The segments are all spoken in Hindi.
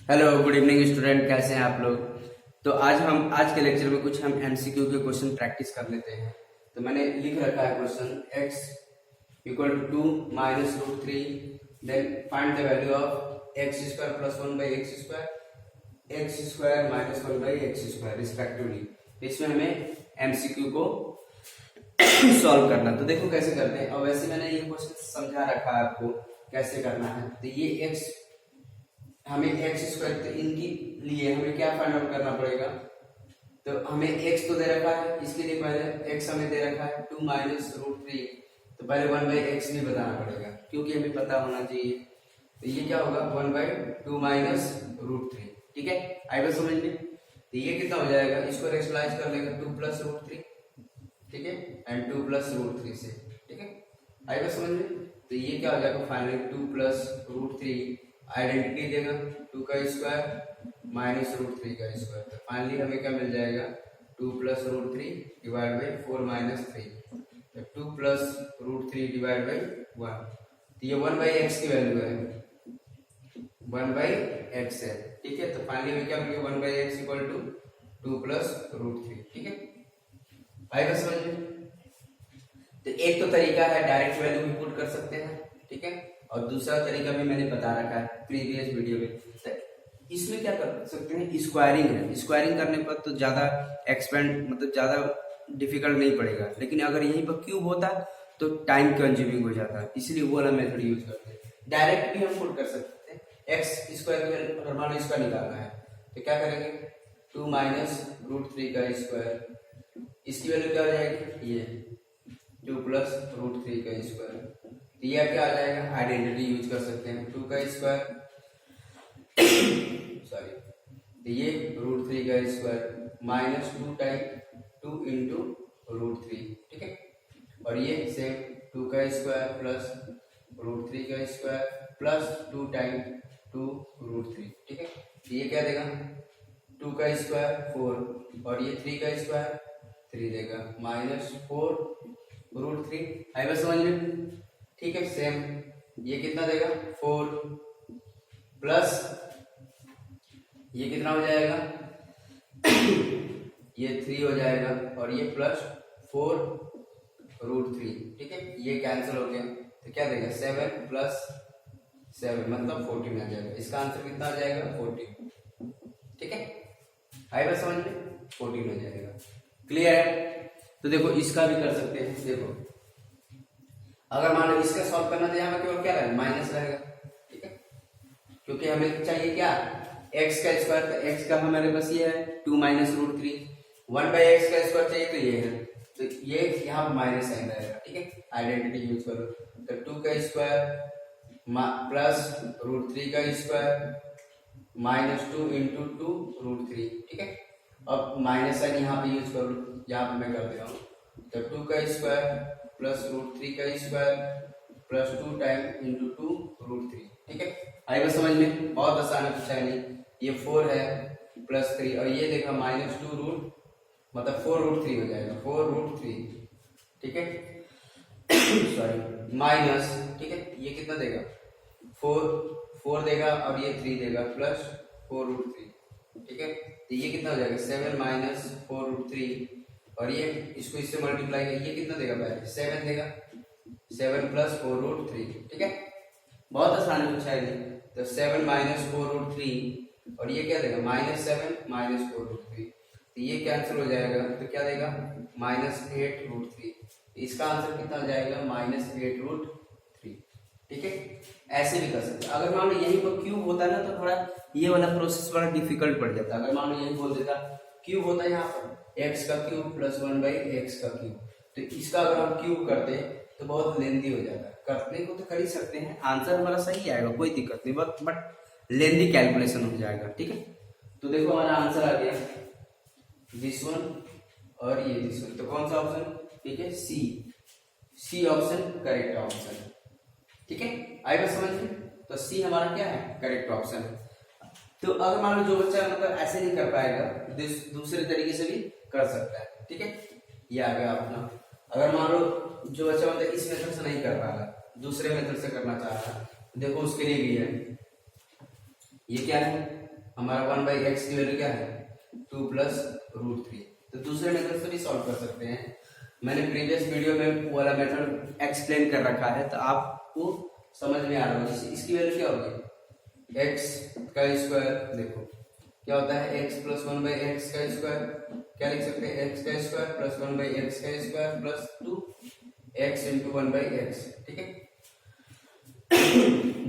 हेलो गुड इवनिंग स्टूडेंट, कैसे हैं आप लोग। तो आज के लेक्चर में कुछ हम एमसीक्यू के क्वेश्चन प्रैक्टिस कर लेते हैं। तो मैंने लिख रखा है question x equal to 2 minus root three, then find the value of x square plus 1 by x square minus 1 by x square respectively. इसमें हमें एमसीक्यू को सॉल्व करना। तो देखो कैसे करते हैं। और वैसे मैंने ये क्वेश्चन समझा रखा है आपको कैसे करना है। तो ये x हमें एक्स स्क्वायर, तो इनकी लिए हमें क्या फाइंड आउट करना पड़ेगा। तो हमें x तो दे रखा है, इसके लिए पहले x हमें दे रखा है 2 माइनस रूट थ्री, तो पहले 1 बाई एक्स भी बताना पड़ेगा क्योंकि हमें पता होना चाहिए। तो ये क्या होगा 1 बाई 2 माइनस रूट थ्री। ठीक है, आई बात समझ में। तो ये कितना हो जाएगा, इसको रेशनलाइज कर लेगा 2 प्लस रूट थ्री, ठीक है, एंड 2 प्लस रूट थ्री से, ठीक है, आई बात समझ में। तो ये क्या हो जाएगा finally 2 plus root three, identity देगा 2 का स्क्वायर माइनस रूट थ्री का स्क्वायर। तो फाइनली हमें क्या मिल जाएगा 2 plus root three divide by 4 minus three. तो 2 plus root three divide by 1। तो ये 1 बाई एक्स की वैल्यू है, 1 बाई एक्स है, ठीक है। तो फाइनली हमें क्या मिलेगा 1 by x equal to 2 plus root three, ठीक है, आएगा समझ में। तो एक तो तरीका है डायरेक्ट वैल्यू भी पुट कर सकते हैं, ठीक है, और दूसरा तरीका भी मैंने बता रखा है प्रीवियस वीडियो में। तो इसमें क्या कर सकते हैं, स्क्वायरिंग है। स्क्वायरिंग करने पर तो ज्यादा एक्सपेंड मतलब ज्यादा डिफिकल्ट नहीं पड़ेगा, लेकिन अगर यहीं पर क्यूब होता तो टाइम कंज्यूमिंग हो जाता है, इसलिए वो वाला मेथड यूज करते हैं। डायरेक्ट भी हम पुट कर सकते हैं, एक्स स्क्वायर मान लो इसका निकालना है तो क्या करेंगे 2 माइनस रूट थ्री का स्क्वायर, इसकी वैल्यू क्या हो जाएगी ये 2 प्लस रूट थ्री का स्क्वायर। तो यह क्या आ जाएगा, आइडेंटिटी यूज कर सकते हैं 2 का स्क्वायर सॉरी, तो ये रूट थ्री का square minus 2 time 2 into root three, ठीक है, और ये सेम 2 का स्क्वायर प्लस रूट थ्री का square plus 2 time 2 root three, ठीक है। तो ये क्या देगा 2 का स्क्वायर 4 और ये 3 का स्क्वायर 3 देगा माइनस 4 रूट थ्री। आई बस समझ में, ठीक है। सेम ये कितना देगा 4 प्लस ये कितना हो जाएगा ये 3 हो जाएगा और ये प्लस 4 रूट थ्री, ठीक है, ये कैंसिल हो गया। तो क्या देगा 7 प्लस 7 मतलब 14 आ जाएगा। इसका आंसर कितना आ जाएगा 14, ठीक है, आई बात समझ में, 14 हो जाएगा। क्लियर है। तो देखो इसका भी कर सकते हैं। देखो अगर मान लो इसका सॉल्व करना तो यहाँ केवल क्या रहेगा माइनस रहेगा, ठीक है, क्योंकि हमें चाहिए क्या x का स्क्वायर। तो x का हमारे पास ये है 2 minus root three, 1 by x का स्क्वायर चाहिए तो ये है, तो ये यहाँ पर माइनस साइन रहेगा, ठीक है, आइडेंटिटी यूज करो। तो 2 का स्क्वायर प्लस रूट थ्री का square minus 2 into 2 root three, ठीक है। अब माइनस साइन यहाँ पे यूज करो, यहाँ पे मैं कर दे रहा हूँ। तो 2 का स्क्वायर प्लस रूट थ्री का square plus 2 time into 2 root three, ठीक है, आएगा समझ में। बहुत आसान है, कुछ है नहीं। ये 4 है प्लस 3 और ये देखा माइनस 2 रूट मतलब 4 रूट थ्री हो जाएगा 4 रूट थ्री, ठीक है सॉरी माइनस, ठीक है, ये कितना देगा 4 देगा और ये 3 देगा प्लस 4 रूट थ्री, ठीक है। तो ये कितना हो जाएगा 7 माइनस 4 रूट थ्री और ये इसको इससे मल्टीप्लाई कर ये कितना देगा पहले 7 देगा 7 प्लस 4 रूट थ्री, ठीक है, बहुत आसान है, कुछ है नहीं। तो 7 माइनस 4 रूट थ्री और ये क्या देगा माइनस 7 माइनस 4 रूट थ्री, तो ये कैंसिल हो जाएगा। तो क्या देगा माइनस 8 रूट थ्री। इसका आंसर कितना हो जाएगा माइनस 8 रूट थ्री, ठीक है। ऐसे भी कर सकते हैं। अगर मान लो यही पर क्यूब होता है ना तो थोड़ा ये वाला प्रोसेस बड़ा डिफिकल्ट पड़ जाता है। अगर मान लो यही बोल देता क्यूब होता है यहाँ पर x का क्यूब प्लस 1 बाई एक्स का क्यूब, तो इसका अगर हम क्यूब करते तो बहुत लेंदी हो जाता है। करने को तो कर ही सकते हैं, आंसर हमारा सही आएगा, कोई दिक्कत नहीं, बट लेंदी कैलकुलेशन हो जाएगा, ठीक है। तो देखो हमारा आंसर आ गया दिस वन और ये दिस वन। तो कौन सा ऑप्शन, ठीक है, सी ऑप्शन करेक्ट ऑप्शन, ठीक है, आएगा समझ में। तो सी हमारा क्या है करेक्ट ऑप्शन है। तो अगर मान लो जो बच्चा मतलब ऐसे नहीं कर पाएगा दूसरे तरीके से भी कर सकता है, ठीक है, ये आ गया अपना। अगर मान लो जो बच्चा मतलब इस मेथड से नहीं कर पा रहा दूसरे मेथड से करना चाह रहा है, देखो उसके लिए भी है, ये क्या है हमारा 1/x की वैल्यू क्या है 2 प्लस रूट 3। तो दूसरे मेथड से भी सॉल्व कर सकते हैं। मैंने प्रीवियस वीडियो में वो वाला मेथड एक्सप्लेन कर रखा है, तो आपको समझ में आ रहा होगा। इसकी वैल्यू क्या होगी x का स्क्वायर, देखो क्या होता है x प्लस 1/x का स्क्वायर, क्या लिख सकते हैं x का स्क्वायर प्लस 1/x का square plus 2x into 1/x, ठीक है।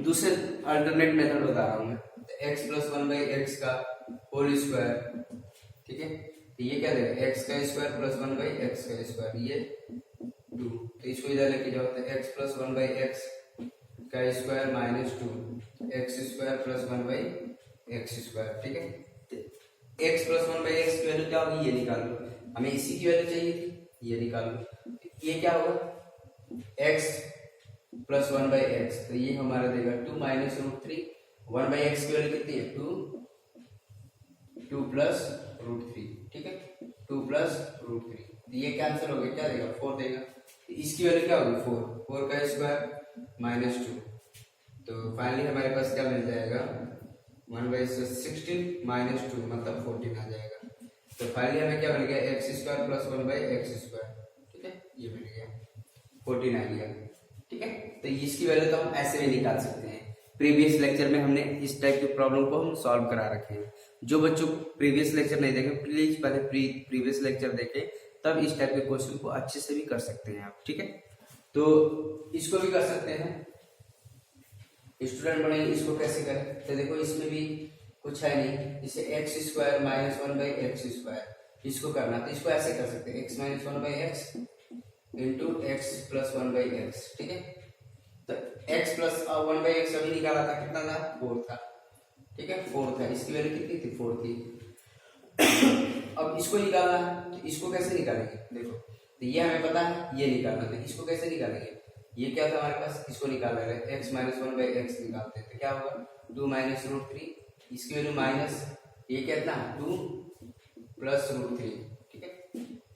दूसरे अल्टरनेट मेथड बता रहा हूं मैं, तो x प्लस 1/x का होल स्क्वायर, ठीक है। तो ये क्या देगा x का स्क्वायर प्लस 1/x का स्क्वायर, ये 2, तो इसको इधर लेके जाओ तो x प्लस 1/x का square minus 2 x square plus 1/x square, ठीक है। x प्लस 1/x की वैल्यू क्या होगी ये निकाल लो, हमें इसी की वैल्यू चाहिए थी, ये निकाल लो। ये क्या होगा x प्लस 1/x, तो ये हमारा देगा 2 माइनस रूट 3, 1/x की वैल्यू कितनी है 2 प्लस रूट 3, ठीक है 2 प्लस रूट 3, ये कैंसिल हो गया, क्या देगा 4 देगा। इसकी वैल्यू क्या होगी 4 का स्क्वायर माइनस 2, तो फाइनली हमारे पास क्या मिल जाएगा 1/16 माइनस 2 मतलब 14 आ जाएगा। तो फाइनली हमें क्या मिल गया x square plus 1/x square, ठीक है, ये मिल गया 14 आ गया, ठीक है। तो इसकी वैल्यू तो हम ऐसे भी निकाल सकते हैं। प्रीवियस लेक्चर में हमने इस टाइप के प्रॉब्लम को हम सॉल्व करा रखे हैं। जो बच्चों प्रीवियस लेक्चर नहीं देखे प्लीज पहले प्रीवियस लेक्चर देखें, तब इस टाइप के क्वेश्चन को अच्छे से भी कर सकते हैं आप, ठीक है। तो इसको भी कर सकते हैं, स्टूडेंट बने इसको कैसे करें, तो देखो इसमें भी कुछ है नहीं, इसे x square minus 1/x square इसको करना, तो इसको ऐसे कर सकते हैं x minus 1/x into x plus 1/x, ठीक है। तो x प्लस 1/x अभी निकाला था, कितना था 4 था, ठीक है 4 था, इसकी वैल्यू कितनी थी 4 थी। अब इसको निकालना है, तो इसको कैसे निकालेंगे, देखो तो ये हमें पता है, ये निकालना था, इसको कैसे निकालेंगे, ये क्या था हमारे पास, इसको निकालना है x माइनस 1/x निकालते हैं, तो क्या होगा 2 माइनस रूट 3, इसकी वैल्यू माइनस ये कितना 2 प्लस रूट 3, ठीक है।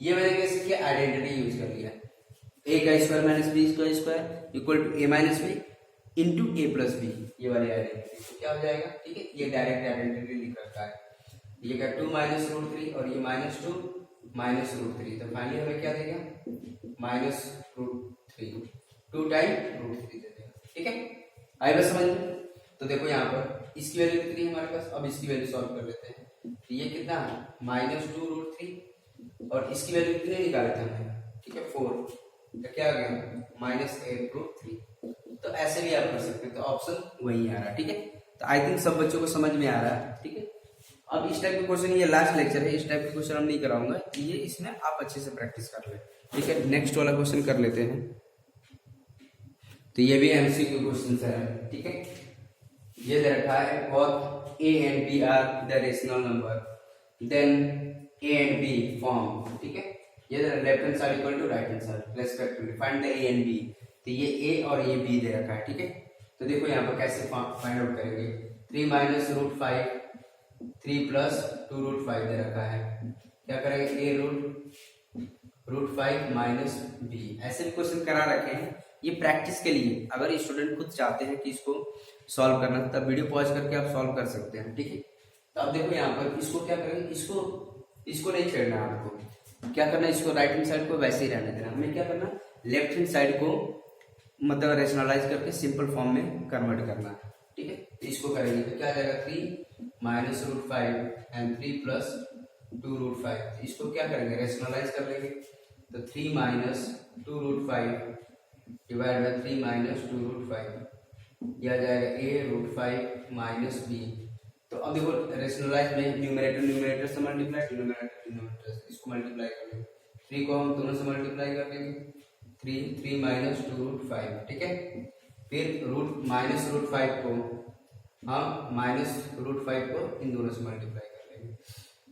ये मैंने कैसे किया आइडेंटिटी यूज कर लिया, a का स्क्वायर माइनस b का square equal to a minus b into a plus b, ये वाली आइडेंटिटी, तो क्या हो जाएगा, ठीक है, ये डायरेक्ट आइडेंटिटी लिख रखा है। ये क्या 2 माइनस रूट 3 और ये माइनस 2 माइनस रूट 3, तो फाइनली हमें क्या देगा माइनस रूट 3, 2 टाइम रूट 3 दे देगा, ठीक है। आई बस समझ में। तो देखो यहाँ पर इसकी वैल्यू कितनी है हमारे पास, अब इसकी वैल्यू सॉल्व कर लेते हैं, तो ये कितना है माइनस 2 रूट 3 और इसकी वैल्यू कितने निकाले थे हमने, ठीक है 4, तो क्या आ गया माइनस 8 रूट 3। तो ऐसे भी आप कर सकते हैं, तो ऑप्शन वही आ रहा है, ठीक है। तो आई थिंक सब बच्चों को समझ में आ रहा है, ठीक है। अब इस टाइप के क्वेश्चन, ये लास्ट लेक्चर है, इस टाइप के क्वेश्चन हम नहीं कराऊंगा, ये इसमें आप अच्छे से प्रैक्टिस कर ले, ठीक है। नेक्स्ट वाला क्वेश्चन कर लेते हैं, तो ये भी एमसीक्यू क्वेश्चन है, ठीक है। ये दे रखा है both a and b are the rational number, then a and b form, ठीक है। ये left hand side equal to right hand side, respectively find the a and b, तो ये a और ये b दे रखा है, ठीक है। तो देखो यहाँ पर कैसे फाइंड आउट करेंगे, 3 माइनस रूट 5 3 प्लस 2 रूट 5 दे रखा है, क्या करेंगे a रूट 5 माइनस b, ऐसे भी क्वेश्चन करा रखे हैं, ये प्रैक्टिस के लिए। अगर स्टूडेंट खुद चाहते हैं कि इसको सॉल्व करना, तब वीडियो पॉज करके आप सॉल्व कर सकते हैं, ठीक है। तो अब देखो यहाँ पर इसको क्या करेंगे, इसको नहीं छेड़ना है आपको, क्या करना है, इसको राइट हैंड साइड को वैसे ही रहने देना, हमें क्या करना लेफ्ट हैंड साइड को मतलब रेशनलाइज करके सिंपल फॉर्म में कन्वर्ट करना है, ठीक है। तो इसको करेंगे तो क्या आ जाएगा 3 minus root 5 and 3 plus 2 root 5, इसको क्या करेंगे रेशनलाइज कर लेंगे, तो 3 minus 2 root 5 divide by 3 minus 2 root 5, यह आ जाएगा a रूट 5 माइनस b। तो अब देखो रेशनलाइज में न्यूमरेटर से मल्टीप्लाई, डिनोमिनेटर से, इसको मल्टीप्लाई कर लेंगे, 3 को हम दोनों से मल्टीप्लाई कर लेंगे, 3 माइनस 2 रूट 5, ठीक है। फिर माइनस रूट 5 को हम माइनस रूट 5 को इन दोनों से मल्टीप्लाई कर लेंगे,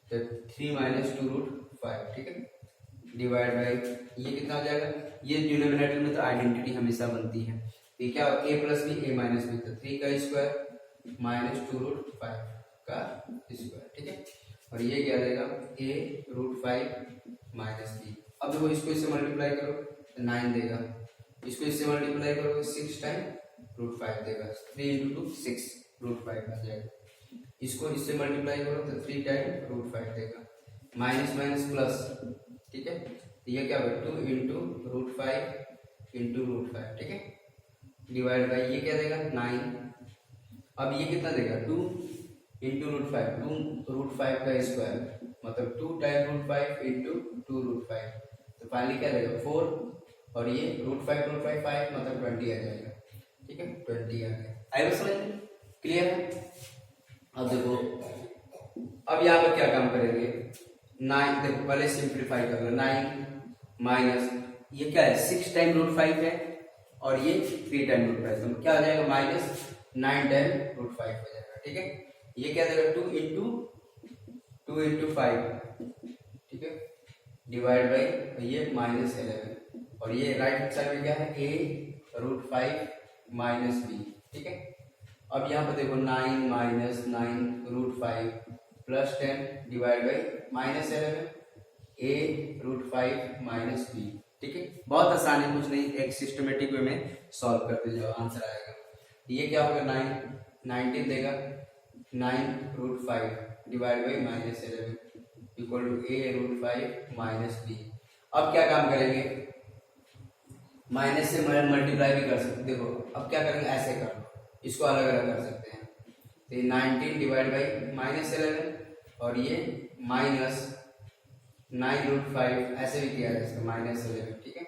तो 3 माइनस 2 रूट 5, ठीक है, डिवाइड बाय ये कितना हो जाएगा, ये डिनोमिनेटर में तो आइडेंटिटी हमेशा बनती है, ये क्या a plus b a minus b, तो 3 का स्क्वायर माइनस 2 रूट 5 का स्क्वायर, ठीक है। और ये क्या देगा a रूट 5 माइनस बी। अब देखो इसको इससे मल्टीप्लाई करो तो 9 देगा, इसको इससे मल्टीप्लाई करोगे 6 टाइम रूट 5 देगा, 3 इंटू 2 6 रूट 5 आ जाएगा। इसको इससे मल्टीप्लाई करो तो 3 टाइम रूट 5 देगा, माइनस माइनस प्लस, ठीक है। तो ये क्या होगा 2 इंटू रूट 5 इंटू रूट 5, ठीक है, डिवाइड बाई ये क्या देगा 9। अब ये कितना देगा 2 इंटू रूट 5, 2 रूट 5 का स्क्वायर मतलब 2 टाइम रूट 5 इंटू 2 रूट 5, तो फाइनली क्या देगा 4, और ये रूट 5 5 मतलब 20 आ जाएगा, ठीक है, 20 आ गया। आई बस समझ में क्लियर है। अब देखो अब यहाँ पर क्या काम करेंगे 9, देखो पहले सिंप्लीफाई कर लो, 9 माइनस ये क्या है 6 टाइम रूट 5 है और ये 3 टाइम रूट 5, तो क्या हो जाएगा माइनस 9 टाइम रूट 5 हो जाएगा, ठीक है। ये क्या देगा 2 इंटू 5, ठीक है, डिवाइड बाई ये माइनस 11, और ये राइट हैंड साइड में क्या है a रूट 5 माइनस b, ठीक है। अब यहाँ पे देखो 9 minus 9 root 5 plus 10 divide by minus 11 a root 5 minus b, ठीक है। बहुत आसान है, कुछ नहीं, एक सिस्टमेटिक वे में सॉल्व करते जाओ आंसर आएगा। ये क्या होगा 19 देगा 9 root 5 divide by minus 11 equal to a root 5 minus b। अब क्या काम करेंगे माइनस से मल्टीप्लाई भी कर सकते, देखो अब क्या करेंगे ऐसे कर लो, इसको अलग अलग कर सकते हैं, तो ये 19 डिवाइड बाई माइनस 11 और ये माइनस 9 रूट 5 ऐसे भी किया जा सकता माइनस 11, ठीक है,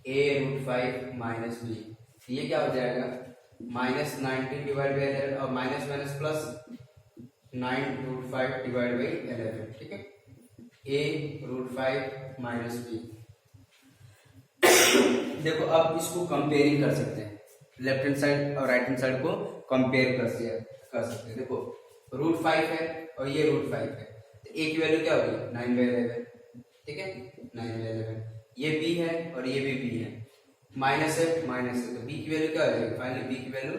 a रूट 5 माइनस b, ये क्या हो जाएगा माइनस 19 डिवाइड बाई 11 और minus minus plus 9 root 5 divide by 11, ठीक है, a रूट 5 माइनस b। देखो अब इसको कंपेयरिंग कर सकते हैं, लेफ्ट हैंड साइड और राइट हैंड साइड को कंपेयर कर सकते हैं। देखो रूट 5 है और ये रूट 5 है, तो a की वैल्यू क्या होगी 9/11, ठीक है, 9/11। ये b है और ये भी b है, माइनस है, तो b की वैल्यू क्या हो जाएगी फाइनली b की वैल्यू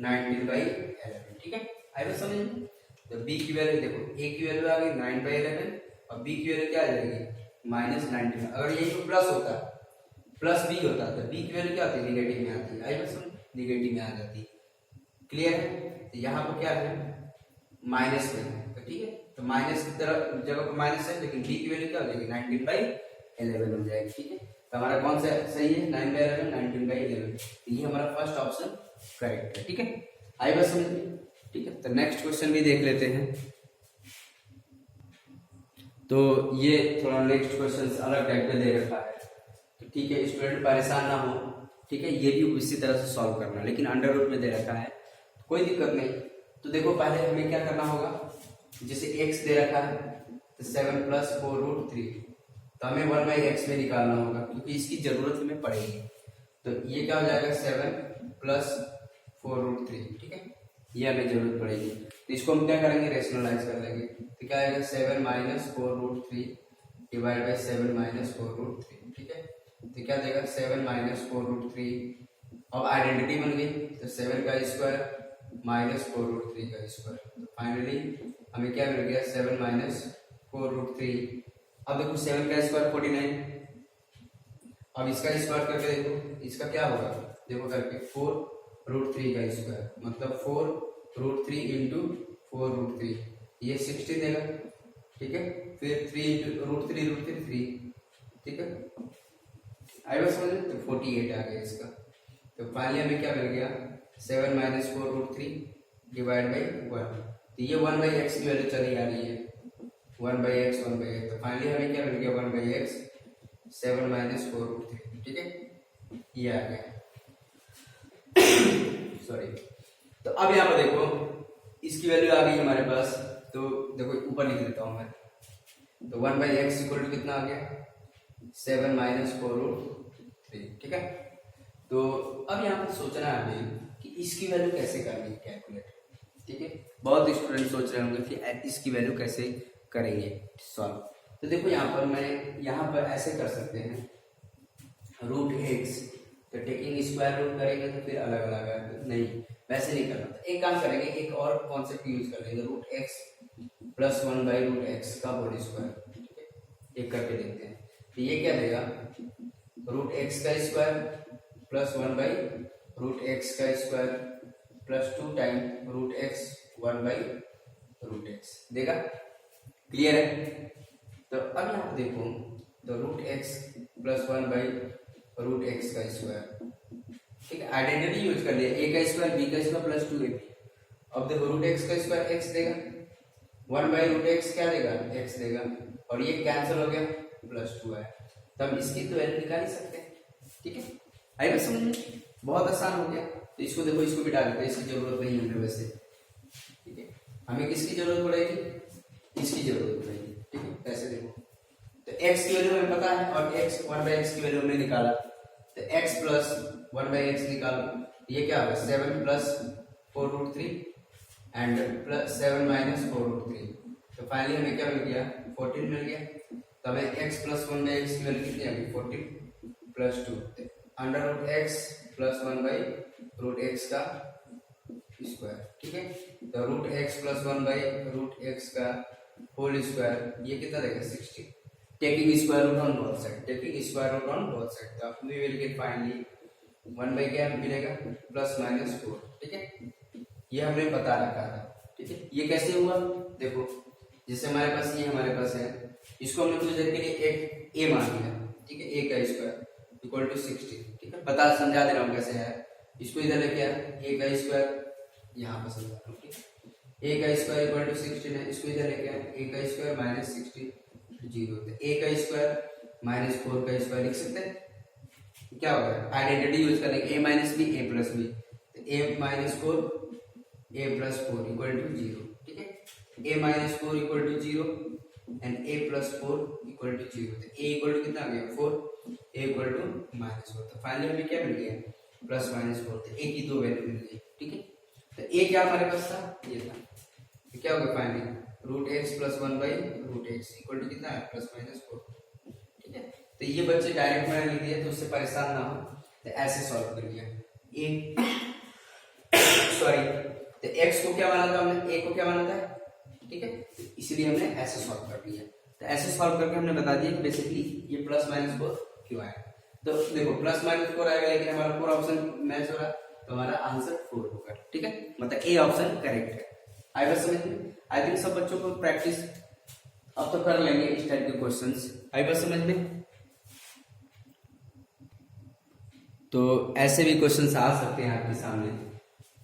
19/11, ठीक है। आई बात समझ में। तो b की वैल्यू देखो a की वैल्यू आ गई 9/11 और b की वैल्यू क्या आ जाएगी माइनस 19। अगर ये तो प्लस होता प्लस b होता तो b की वैल्यू क्या होती है निगेटिव में आती है, आई बात समझ, निगेटिव में आ जाती है, क्लियर है। तो यहाँ पर क्या है माइनस में है, तो ठीक है, तो माइनस की तरफ जगह पर माइनस है, लेकिन b की वैल्यू क्या हो जाएगी 19/11 हो जाएगी, ठीक है। तो हमारा कौन सा सही है 9/11 19/11, तो ये हमारा फर्स्ट ऑप्शन करेक्ट है, ठीक है। आई बात समझ में, ठीक है। तो नेक्स्ट क्वेश्चन भी देख लेते हैं। तो ये थोड़ा नेक्स्ट क्वेश्चन अलग टाइप का दे रखा है, तो ठीक है, स्टूडेंट परेशान ना हो, ठीक है, ये भी इसी तरह से सॉल्व करना, लेकिन अंडर रूट में दे रखा है, कोई दिक्कत नहीं। तो देखो पहले हमें क्या करना होगा, जैसे x दे रखा है तो 7 + 4√3, तो हमें 1/x में निकालना होगा क्योंकि इसकी जरूरत हमें पड़ेगी। तो ये क्या हो जाएगा 7 + 4√3, ठीक है, ये हमें जरूरत पड़ेगी। तो इसको हम क्या करेंगे रेशनलाइज कर लेंगे, तो क्या आएगा 7 - 4√3 डिवाइड बाई 7 - 4√3, ठीक है। तो क्या देगा 7 - 4√3, अब आइडेंटिटी बन गई, तो 7 का स्क्वायर माइनस 4√3 का स्क्वायर, तो फाइनली हमें क्या मिल गया 7 - 4√3। अब देखो 7 का स्क्वायर 49, अब इसका स्क्वायर करके देखो इसका क्या होगा, देखो करके 4√3 का स्क्वायर मतलब 4√3 इंटू 4√3, ये 60 देगा, ठीक है, फिर 3 इंटू √3 3, ठीक है, आई बस समझ, तो 48 आ गया इसका। तो फाइनली हमें क्या मिल गया 7 - 4√3 डिवाइड बाई 1, तो ये 1/x की वैल्यू चली आ रही है 1/x, तो फाइनली हमें क्या मिल गया 1/x 7 - 4√3, ठीक है, ये आ गया सॉरी। तो अब यहाँ पर देखो इसकी वैल्यू आ गई हमारे पास, तो देखो ऊपर लिख देता हूँ मैं, तो 1/x इक्वल टू कितना आ गया 7 - 4√3, ठीक है। तो अब यहाँ पर सोचना है हमें कि इसकी वैल्यू कैसे करनी है कैलकुलेट, ठीक है। बहुत स्टूडेंट सोच रहे होंगे कि इसकी वैल्यू कैसे करेंगे सॉल्व। तो देखो यहाँ पर मैं यहाँ पर ऐसे कर सकते हैं √x, तो टेकिंग स्क्वायर रूट करेंगे तो फिर अलग अलग नहीं, वैसे नहीं करना। तो एक काम करेंगे, एक और कॉन्सेप्ट यूज कर लेंगे √x + 1/√x का होल स्क्वायर, ठीक है, एक करके देखते हैं। तो ये क्या देगा √x का स्क्वायर प्लस 1/√x का square plus 2 time √x 1/√x root x देगा। क्लियर है? तो अब यहाँ पे देखो, तो root x plus 1 by root x का स्क्वायर, ठीक है, आइडेंटिटी यूज कर लिया, ए का स्क्वायर बी का स्क्वायर प्लस 2ab। अब देखो रूट एक्स का स्क्वायर एक्स देगा, 1 बाई रूट एक्स क्या देगा, एक्स देगा, और ये कैंसिल हो गया, प्लस 2 है, तो हम इसकी तो वैल्यू निकाल ही सकते हैं। ठीक है, आई बात समझ में? बहुत आसान हो गया। तो इसको देखो, इसको भी डाल देते हैं, इसकी जरूरत नहीं है वैसे। ठीक है, हमें किसकी जरूरत पड़ेगी, इसकी जरूरत पड़ेगी। ठीक है, ऐसे देखो, तो x की वैल्यू हमें पता है और x 1 बाई एक्स की वैल्यू हमने निकाला, तो x प्लस 1 बाई एक्स निकालो, ये क्या होगा 7 plus 4 root 3 and plus 7 minus 4 root 3। तो फाइनली हमें क्या मिल गया, 14 मिल गया। तो हमें x प्लस 1 बाई एक्स की वैल्यू कितनी आ गई, 14 plus 2 under root x plus 1 by root x का स्क्वायर। ठीक है, तो root x plus 1 by root x का होल स्क्वायर, ये कितना देगा 60, taking square root on both side, taking square root on both side. तो we will get finally 1 by क्या मिलेगा, प्लस माइनस 4। ठीक है, ये हमने बता रखा था। ठीक है, ये कैसे हुआ, देखो जैसे हमारे पास ये हमारे पास है, इसको हमने कुछ देर के लिए एक ए मान लिया। ठीक है, ए का स्क्वायर इक्वल टू 60। ठीक है, बता समझा दे रहा हूँ कैसे है, इसको इधर लेके आया, ए का स्क्वायर यहाँ पर समझा रहा हूँ। ठीक है, ए का स्क्वायर इक्वल टू 16 है, इसको इधर लेके आया, ए का स्क्वायर माइनस 60 जीरो, ए का स्क्वायर माइनस 4 का स्क्वायर लिख सकते हैं। क्या होगा, आइडेंटिटी यूज करेंगे, a minus b a plus b, तो a minus 4 a plus 4 equal to 0। ठीक है, a minus 4 equal to 0 and a plus 4 equal to 0। तो ए इक्वल टू कितना आ गया 4, ए इक्वल टू माइनस 4। तो फाइनली हमें क्या मिल गया, प्लस माइनस 4। तो ए की दो वैल्यू मिल गई। ठीक है, तो ए क्या हमारे पास था, ये था, तो क्या होगा finally root x plus 1 by root x equal to कितना है, प्लस माइनस 4। ठीक है, तो ये बच्चे डायरेक्ट मैंने लिख दिया, तो उससे परेशान ना हो, तो ऐसे सॉल्व कर लिया। ए सॉरी, तो x को क्या माना था हमने, a को क्या माना था। ठीक है, तो इसीलिए हमने ऐसे सॉल्व कर लिया। तो ऐसे सॉल्व करके हमने बता दिया कि बेसिकली ये प्लस माइनस 4 क्यों आया। तो देखो प्लस माइनस 4 आएगा, लेकिन हमारा 4 ऑप्शन मैच हो रहा है, तो हमारा आंसर 4 होगा। ठीक है, मतलब ए ऑप्शन करेक्ट है। आई बात समझ में? आई थिंक सब बच्चों को प्रैक्टिस अब तो कर लेंगे इस टाइप के क्वेश्चंस। आई बात समझ में? तो ऐसे भी क्वेश्चंस आ सकते हैं आपके सामने।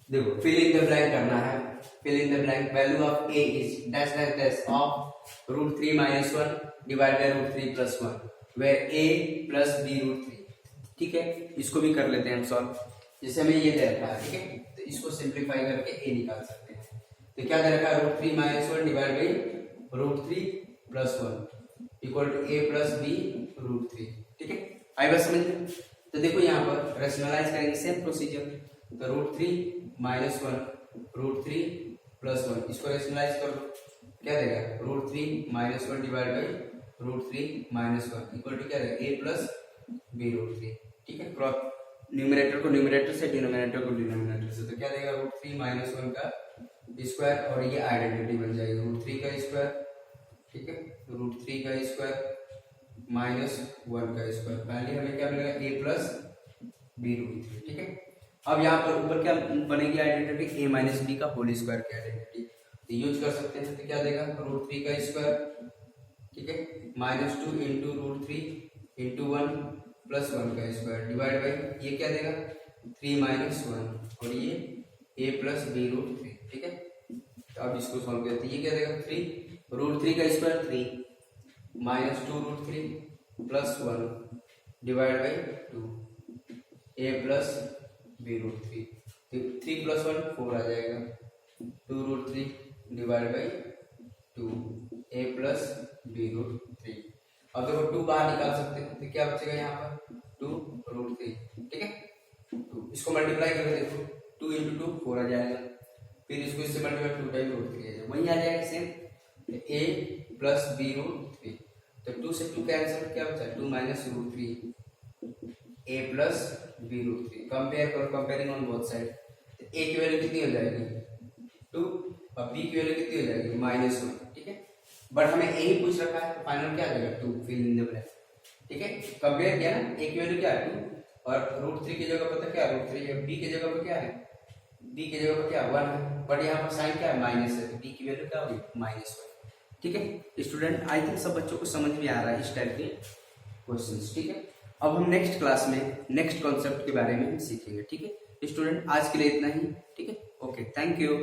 देखो फिल इन द ब्लैंक करना है, fill in the blank, value of a is dash dash dash of root 3 minus 1 divide by root 3 plus 1 where a plus b root 3। ठीक है, इसको भी कर लेते हैं हम सॉल्व। जैसे हमें ये दे रखा है, ठीक है, तो इसको सिंप्लीफाई करके ए निकाल सकते हैं। तो क्या दे रखा है, root 3 minus 1 divide by root 3 plus 1 equal to a plus b root 3। ठीक है, आई बात समझ में? तो देखो यहाँ पर रैशनलाइज करेंगे, सेम प्रोसीजर। तो रूट 3 माइनस 1 रूट 3 प्लस 1, इसको रैशनलाइज कर लो, क्या देगा root 3 minus 1 divide by root 3 minus 1 equal to क्या देगा ए प्लस बी रूट 3। ठीक है, क्रॉस न्यूमरेटर को न्यूमरेटर से, डिनोमिनेटर को डिनोमिनेटर से, तो क्या देगा रूट 3 माइनस 1 का स्क्वायर, और ये आइडेंटिटी बन जाएगी रूट 3 का स्क्वायर। ठीक है, रूट 3 का स्क्वायर माइनस 1 का स्क्वायर, पहले हमें क्या मिलेगा ए प्लस बी रूट 3। ठीक है, अब यहाँ पर ऊपर क्या बनेगी आइडेंटिटी, ए माइनस बी का होल स्क्वायर की आइडेंटिटी, तो यूज कर सकते हैं। तो क्या देगा रूट 3 का स्क्वायर, ठीक है, minus 2 into root 3 into 1 plus 1 का स्क्वायर डिवाइड बाई ये क्या देगा 3 माइनस 1 और ये ए प्लस बी रूट 3। ठीक है, तो अब इसको सॉल्व करते हैं, ये क्या देगा 3 रूट 3 का square 3 minus 2 root 3 plus 1 divide by 2 a plus b root 3। 3 plus 1 4 आ जाएगा, 2 root 3 divide by 2 a plus b root 3। अब देखो 2 बाहर निकाल सकते हैं, तो क्या बचेगा यहाँ पर 2 रूट 3। ठीक है, 2 इसको मल्टीप्लाई करके देखो 2 इंटू 2 4 आ जाएगा, फिर इसको इससे मल्टीप्लाई 2 टाइम रूट 3 आ जाएगा, वही आ जाएगा सेम ए प्लस बी रूट 3। तो 2 से 2 कैंसिल, क्या बचा 2 माइनस रूट 3 ए प्लस बी रूट 3। कंपेयर करो, कंपेयरिंग ऑन बोथ साइड, तो ए की वैल्यू कितनी हो जाएगी 2 और बी की वैल्यू कितनी हो जाएगी माइनस 1। ठीक है, बट हमें ए ही पूछ रखा है, तो फाइनल क्या आ जाएगा 2, फिल इन द ब्लैंक। ठीक है, कंपेयर किया ना, ए की वैल्यू क्या है 2 और रूट 3 की जगह पता क्या रूट 3 है, बी की जगह पर क्या है, बी की जगह पर क्या 1 है, बट यहाँ पर साइन क्या है, माइनस है, तो डी की वैल्यू क्या होगी, -1। ठीक है स्टूडेंट, आई थिंक सब बच्चों को समझ में आ रहा है इस टाइप के क्वेश्चंस। ठीक है, अब हम नेक्स्ट क्लास में नेक्स्ट कॉन्सेप्ट के बारे में सीखेंगे। ठीक है स्टूडेंट, आज के लिए इतना ही। ठीक है, ओके, थैंक यू।